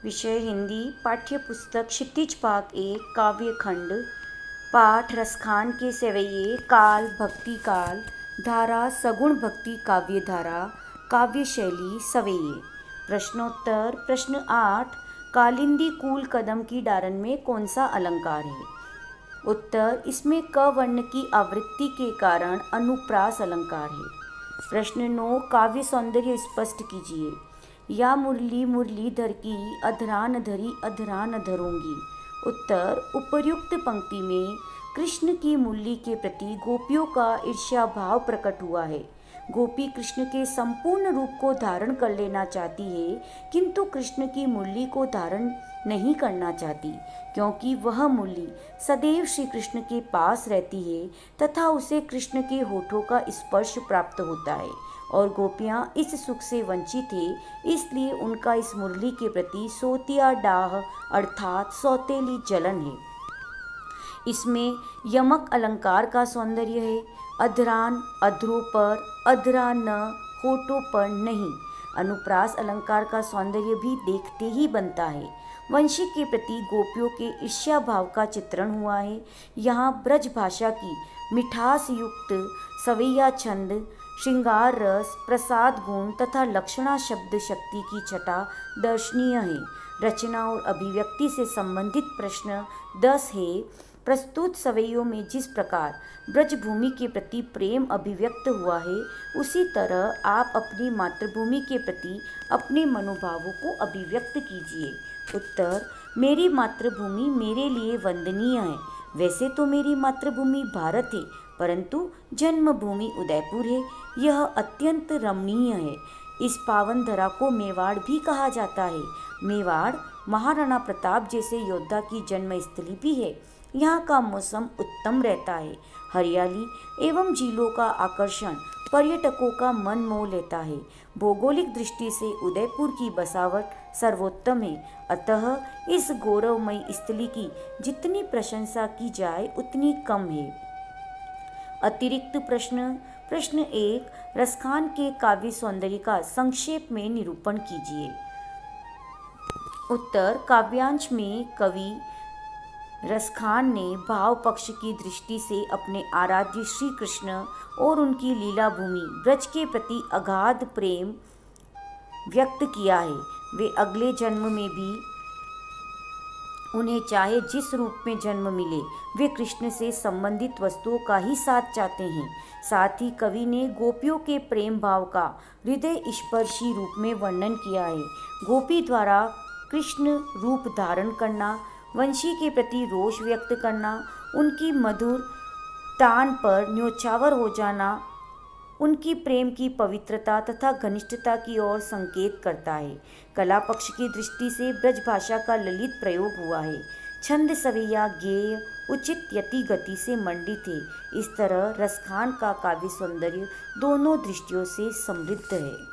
विषय हिंदी, पाठ्य पुस्तक क्षितिज भाग 1, काव्य खंड। पाठ रसखान के सेवैये, काल भक्ति काल, धारा सगुण भक्ति काव्य धारा, काव्य शैली सवैये। प्रश्नोत्तर। प्रश्न 8, कालिंदी कूल कदम की डारन में कौन सा अलंकार है? उत्तर, इसमें क वर्ण की आवृत्ति के कारण अनुप्रास अलंकार है। प्रश्न 9, काव्य सौंदर्य स्पष्ट कीजिए। या मुरली मुरलीधर की अधरान धरी अधरान धरूंगी। उत्तर, उपर्युक्त पंक्ति में कृष्ण की मुरली के प्रति गोपियों का ईर्ष्या भाव प्रकट हुआ है। गोपी कृष्ण के संपूर्ण रूप को धारण कर लेना चाहती है, किंतु कृष्ण की मुरली को धारण नहीं करना चाहती, क्योंकि वह मुरली सदैव श्री कृष्ण के पास रहती है तथा उसे कृष्ण के होठों का स्पर्श प्राप्त होता है, और गोपियाँ इस सुख से वंचित है, इसलिए उनका इस मुरली के प्रति सोतिया डाह अर्थात सौतेली जलन है। इसमें यमक अलंकार का सौंदर्य है। अधरान अधरों पर, अधरा न होठों पर नहीं। अनुप्रास अलंकार का सौंदर्य भी देखते ही बनता है। वंशी के प्रति गोपियों के ईर्ष्या भाव का चित्रण हुआ है। यहाँ ब्रज भाषा की मिठास युक्त सवैया छंद, श्रृंगार रस, प्रसाद गुण तथा लक्षणा शब्द शक्ति की छटा दर्शनीय है। रचना और अभिव्यक्ति से संबंधित प्रश्न 10 है। प्रस्तुत सवैयों में जिस प्रकार ब्रजभूमि के प्रति प्रेम अभिव्यक्त हुआ है, उसी तरह आप अपनी मातृभूमि के प्रति अपने मनोभावों को अभिव्यक्त कीजिए। उत्तर, मेरी मातृभूमि मेरे लिए वंदनीय है। वैसे तो मेरी मातृभूमि भारत है, परंतु जन्मभूमि उदयपुर है। यह अत्यंत रमणीय है। इस पावन धरा को मेवाड़ भी कहा जाता है। मेवाड़ महाराणा प्रताप जैसे योद्धा की जन्मस्थली भी है। यहाँ का मौसम उत्तम रहता है। हरियाली एवं झीलों का आकर्षण पर्यटकों का मन मोह लेता है। भौगोलिक दृष्टि से उदयपुर की बसावट सर्वोत्तम है, अतः इस गौरवमयी स्थली की जितनी प्रशंसा की जाए उतनी कम है। अतिरिक्त प्रश्न 1, रसखान के काव्य सौंदर्य का संक्षेप में निरूपण कीजिए। उत्तर, काव्यांश में कवि रसखान ने भाव पक्ष की दृष्टि से अपने आराध्य श्री कृष्ण और उनकी लीला भूमि ब्रज के प्रति अगाध प्रेम व्यक्त किया है। वे अगले जन्म में भी उन्हें चाहे जिस रूप में जन्म मिले, वे कृष्ण से संबंधित वस्तुओं का ही साथ चाहते हैं। साथ ही कवि ने गोपियों के प्रेम भाव का हृदय स्पर्शी रूप में वर्णन किया है। गोपी द्वारा कृष्ण रूप धारण करना, वंशी के प्रति रोष व्यक्त करना, उनकी मधुर तान पर न्योछावर हो जाना, उनकी प्रेम की पवित्रता तथा घनिष्ठता की ओर संकेत करता है। कला पक्ष की दृष्टि से ब्रज भाषा का ललित प्रयोग हुआ है। छंद सवैया गेय उचित यति गति से मंडित है। इस तरह रसखान का काव्य सौंदर्य दोनों दृष्टियों से समृद्ध है।